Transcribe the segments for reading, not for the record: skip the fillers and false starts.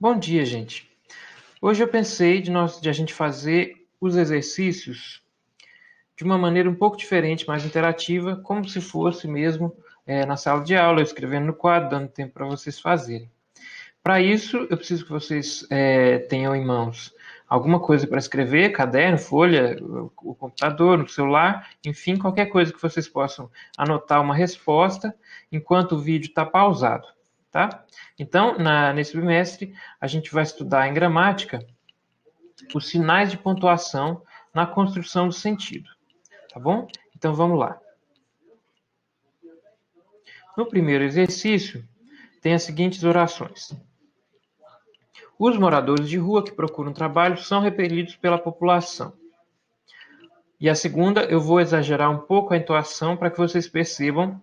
Bom dia, gente. Hoje eu pensei de a gente fazer os exercícios de uma maneira um pouco diferente, mais interativa, como se fosse mesmo na sala de aula, eu escrevendo no quadro, dando tempo para vocês fazerem. Para isso, eu preciso que vocês tenham em mãos alguma coisa para escrever, caderno, folha, o computador, no celular, enfim, qualquer coisa que vocês possam anotar uma resposta enquanto o vídeo está pausado, tá? Então, nesse bimestre, a gente vai estudar em gramática os sinais de pontuação na construção do sentido, tá bom? Então, vamos lá. No primeiro exercício, tem as seguintes orações. Os moradores de rua que procuram trabalho são repelidos pela população. E a segunda, eu vou exagerar um pouco a entoação para que vocês percebam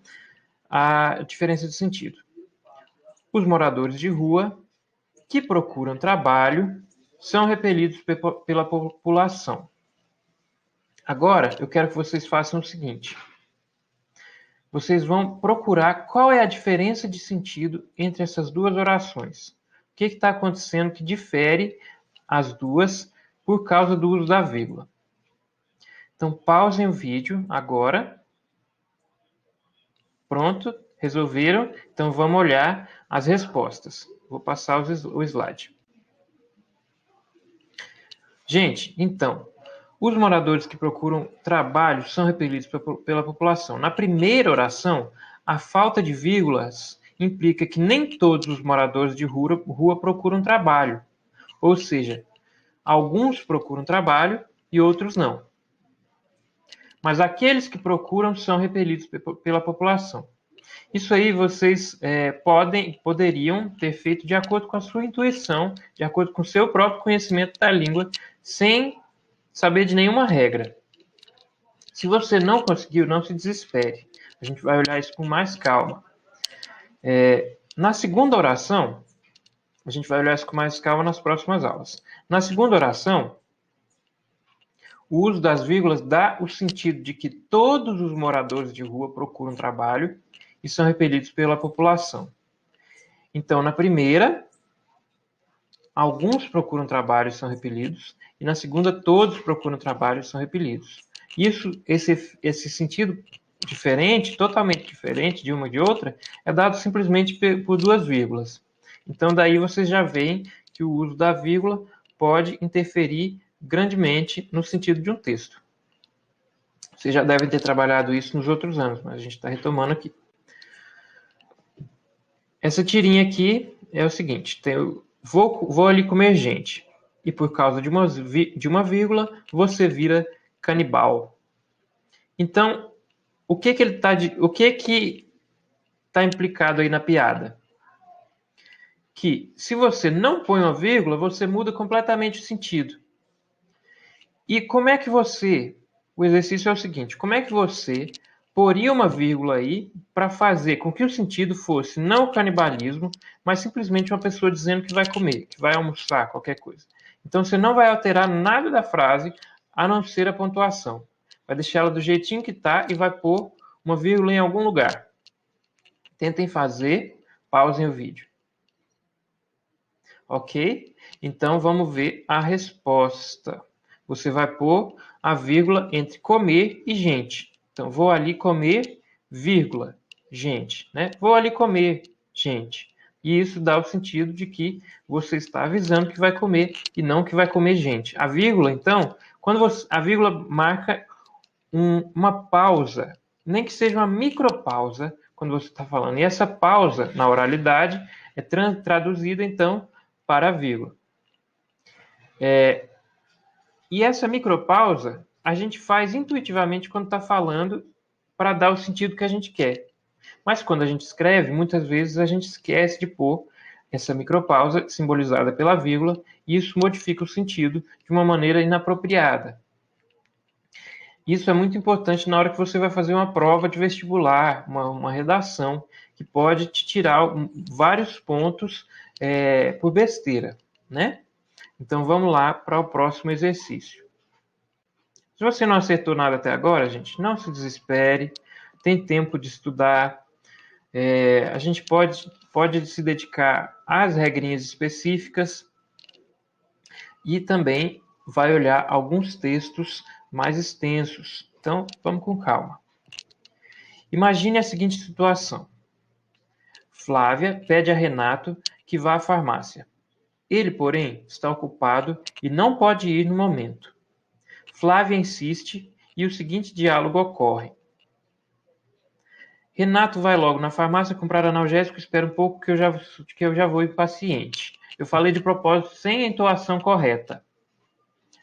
a diferença de sentido. Os moradores de rua que procuram trabalho são repelidos pela população. Agora, eu quero que vocês façam o seguinte. Vocês vão procurar qual é a diferença de sentido entre essas duas orações. O que está acontecendo que difere as duas por causa do uso da vírgula. Então, pausem o vídeo agora. Pronto, resolveram? Então, vamos olhar as respostas. Vou passar o slide. Gente, então, os moradores que procuram trabalho são repelidos pela população. Na primeira oração, a falta de vírgulas implica que nem todos os moradores de rua procuram trabalho. Ou seja, alguns procuram trabalho e outros não. Mas aqueles que procuram são repelidos pela população. Isso aí vocês poderiam ter feito de acordo com a sua intuição, de acordo com o seu próprio conhecimento da língua, sem saber de nenhuma regra. Se você não conseguiu, não se desespere. A gente vai olhar isso com mais calma. Na segunda oração, a gente vai olhar isso com mais calma nas próximas aulas. Na segunda oração, o uso das vírgulas dá o sentido de que todos os moradores de rua procuram trabalho e são repelidos pela população. Então, na primeira, alguns procuram trabalho e são repelidos, e na segunda, todos procuram trabalho e são repelidos. Esse sentido diferente, totalmente diferente de uma e de outra, é dado simplesmente por duas vírgulas. Então, daí vocês já veem que o uso da vírgula pode interferir grandemente no sentido de um texto. Vocês já devem ter trabalhado isso nos outros anos, mas a gente está retomando aqui. Essa tirinha aqui é o seguinte, vou ali comer gente, e por causa de uma vírgula, você vira canibal. Então, o que está implicado aí na piada? Que se você não põe uma vírgula, você muda completamente o sentido. E como é que o exercício é o seguinte, como é que você poria uma vírgula aí para fazer com que o sentido fosse não o canibalismo, mas simplesmente uma pessoa dizendo que vai comer, que vai almoçar, qualquer coisa. Então, você não vai alterar nada da frase, a não ser a pontuação. Vai deixar ela do jeitinho que está e vai pôr uma vírgula em algum lugar. Tentem fazer, pausem o vídeo. Ok? Então, vamos ver a resposta. Você vai pôr a vírgula entre comer e gente. Então, vou ali comer, vírgula, gente. Né? Vou ali comer, gente. E isso dá o sentido de que você está avisando que vai comer e não que vai comer gente. A vírgula, então, a vírgula marca uma pausa, nem que seja uma micropausa, quando você está falando. E essa pausa, na oralidade, é traduzida, então, para a vírgula. E essa micropausa a gente faz intuitivamente quando está falando para dar o sentido que a gente quer. Mas quando a gente escreve, muitas vezes a gente esquece de pôr essa micropausa simbolizada pela vírgula e isso modifica o sentido de uma maneira inapropriada. Isso é muito importante na hora que você vai fazer uma prova de vestibular, uma redação, que pode te tirar vários pontos por besteira, né? Então, vamos lá para o próximo exercício. Se você não acertou nada até agora, gente, não se desespere. Tem tempo de estudar. A gente pode se dedicar as regrinhas específicas e também vai olhar alguns textos mais extensos. Então, vamos com calma. Imagine a seguinte situação. Flávia pede a Renato que vá à farmácia. Ele, porém, está ocupado e não pode ir no momento. Flávia insiste e o seguinte diálogo ocorre. Renato vai logo na farmácia comprar analgésico, espera um pouco que eu já vou impaciente. Eu falei de propósito sem a entoação correta.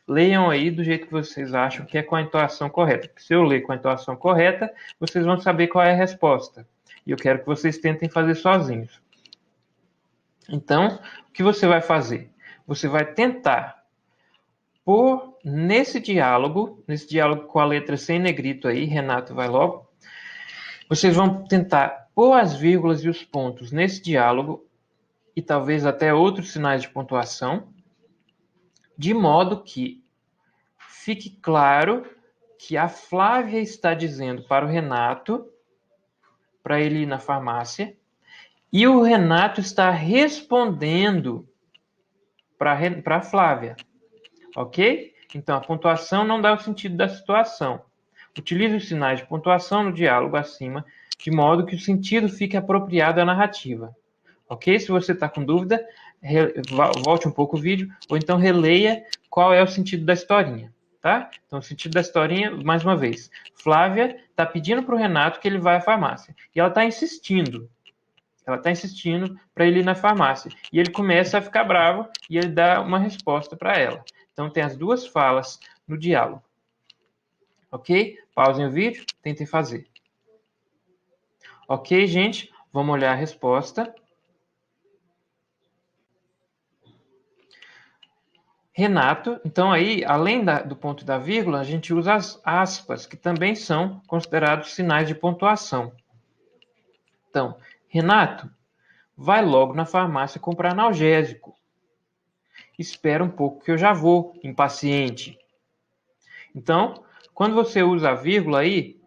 Leiam aí do jeito que vocês acham que é com a entoação correta. Porque se eu ler com a entoação correta, vocês vão saber qual é a resposta. E eu quero que vocês tentem fazer sozinhos. Então, o que você vai fazer? Você vai tentar pôr nesse diálogo com a letra sem negrito aí, Renato vai logo, vocês vão tentar pôr as vírgulas e os pontos nesse diálogo e talvez até outros sinais de pontuação, de modo que fique claro que a Flávia está dizendo para o Renato, para ele ir na farmácia, e o Renato está respondendo para a Flávia, ok? Então, a pontuação não dá o sentido da situação. Utilize os sinais de pontuação no diálogo acima, de modo que o sentido fique apropriado à narrativa. Ok? Se você está com dúvida, volte um pouco o vídeo, ou então releia qual é o sentido da historinha. Tá? Então, o sentido da historinha, mais uma vez. Flávia está pedindo para o Renato que ele vá à farmácia. E ela está insistindo. Ela está insistindo para ele ir na farmácia. E ele começa a ficar bravo e ele dá uma resposta para ela. Então, tem as duas falas no diálogo. Ok? Pausem o vídeo, tentem fazer. Ok, gente? Vamos olhar a resposta. Renato, então aí, além do ponto e da vírgula, a gente usa as aspas, que também são considerados sinais de pontuação. Então, Renato, vai logo na farmácia comprar analgésico. Espera um pouco que eu já vou, impaciente. Então, quando você usa a vírgula aí,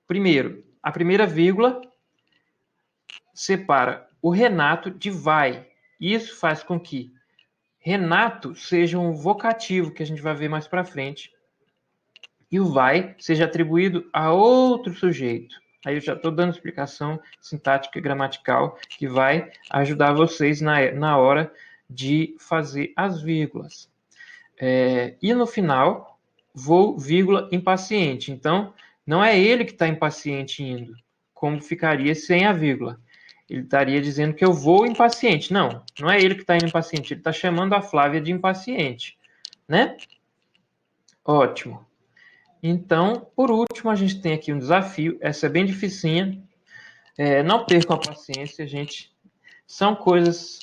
primeiro, a primeira vírgula separa o Renato de vai. Isso faz com que Renato seja um vocativo, que a gente vai ver mais para frente, e o vai seja atribuído a outro sujeito. Aí eu já estou dando explicação sintática e gramatical que vai ajudar vocês na hora de fazer as vírgulas. E no final, vou, vírgula, impaciente. Então, não é ele que está impaciente indo, como ficaria sem a vírgula. Ele estaria dizendo que eu vou impaciente. Não, não é ele que está indo impaciente. Ele está chamando a Flávia de impaciente, né? Ótimo. Então, por último, a gente tem aqui um desafio. Essa é bem dificinha. Não percam a paciência, gente. São coisas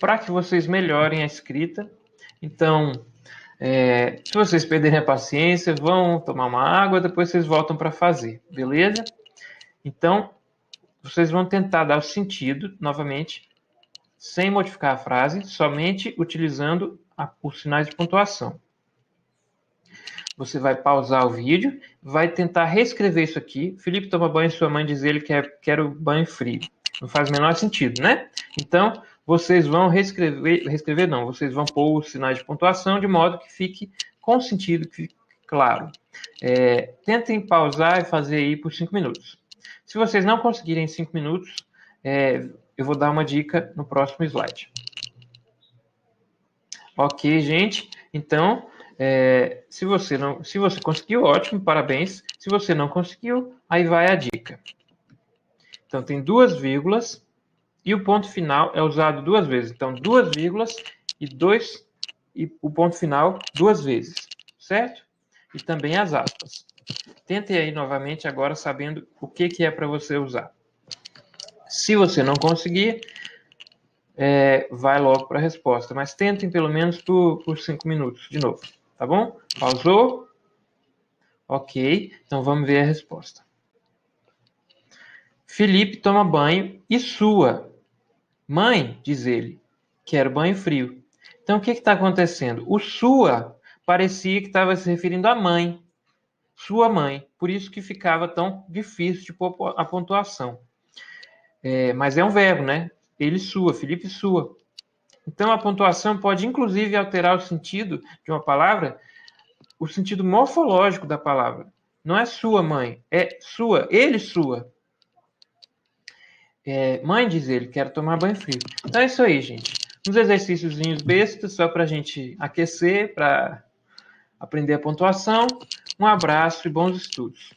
para que vocês melhorem a escrita. Então, se vocês perderem a paciência, vão tomar uma água, depois vocês voltam para fazer, beleza? Então, vocês vão tentar dar o sentido, novamente, sem modificar a frase, somente utilizando os sinais de pontuação. Você vai pausar o vídeo, vai tentar reescrever isso aqui. Felipe toma banho, sua mãe diz ele que quer o banho frio. Não faz o menor sentido, né? Então, vocês vão reescrever não, vocês vão pôr os sinais de pontuação de modo que fique com sentido, que fique claro. Tentem pausar e fazer aí por 5 minutos. Se vocês não conseguirem em 5 minutos, eu vou dar uma dica no próximo slide. Ok, gente? Então, se você conseguiu, ótimo, parabéns. Se você não conseguiu, aí vai a dica. Então, tem duas vírgulas e o ponto final é usado duas vezes. Então, duas vírgulas e o ponto final duas vezes, certo? E também as aspas. Tentem aí novamente agora sabendo o que é para você usar. Se você não conseguir, vai logo para a resposta, mas tentem pelo menos por 5 minutos de novo, tá bom? Pausou? Ok, então vamos ver a resposta. Felipe toma banho e sua. Mãe, diz ele, quero banho frio. Então o que está acontecendo? O sua parecia que estava se referindo à mãe, sua mãe, por isso que ficava tão difícil de pôr a pontuação. Mas é um verbo, né? Ele sua, Felipe sua. Então, a pontuação pode, inclusive, alterar o sentido de uma palavra, o sentido morfológico da palavra. Não é sua mãe, é sua, ele sua. Mãe, diz ele, quero tomar banho frio. Então é isso aí, gente. Uns exercíciozinhos bestas, só para a gente aquecer, para aprender a pontuação. Um abraço e bons estudos.